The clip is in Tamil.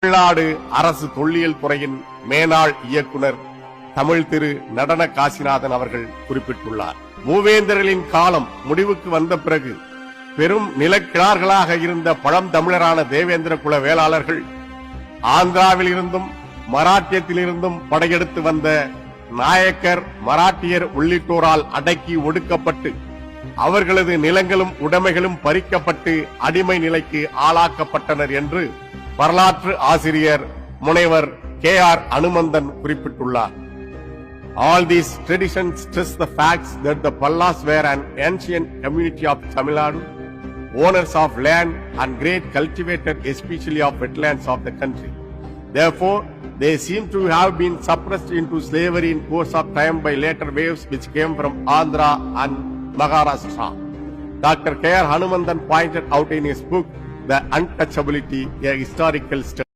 தமிழ்நாடு அரசு தொல்லியல் துறையின் மேனாள் இயக்குனர் தமிழ் திரு நடன காசிநாதன் அவர்கள் குறிப்பிட்டுள்ளார். மூவேந்தர்களின் காலம் முடிவுக்கு வந்த பிறகு பெரும் நிலக்கிழார்களாக இருந்த பழந்தமிழரான தேவேந்திர குல வேளாளர்கள் ஆந்திராவில் இருந்தும் மராட்டியத்திலிருந்தும் படையெடுத்து வந்த நாயக்கர், மராட்டியர் உள்ளிட்டோரால் அடக்கி ஒடுக்கப்பட்டு அவர்களது நிலங்களும் உடைமைகளும் பறிக்கப்பட்டு அடிமை நிலைக்கு ஆளாக்கப்பட்டனர் என்று வரலாற்று ஆசிரியர் முனைவர் K.R. அனுமந்தன் குறிப்பிட்டுள்ளார். All these traditions stress the facts that the Pallas were an ancient community of Tamil Nadu, owners of land and great cultivators, especially of wetlands of the country. Therefore, they seem to have been suppressed into slavery in course of time by later waves which came from Andhra and Maharashtra. Dr. K.R. Hanumandan pointed out in his book, The Untouchability, a historical study.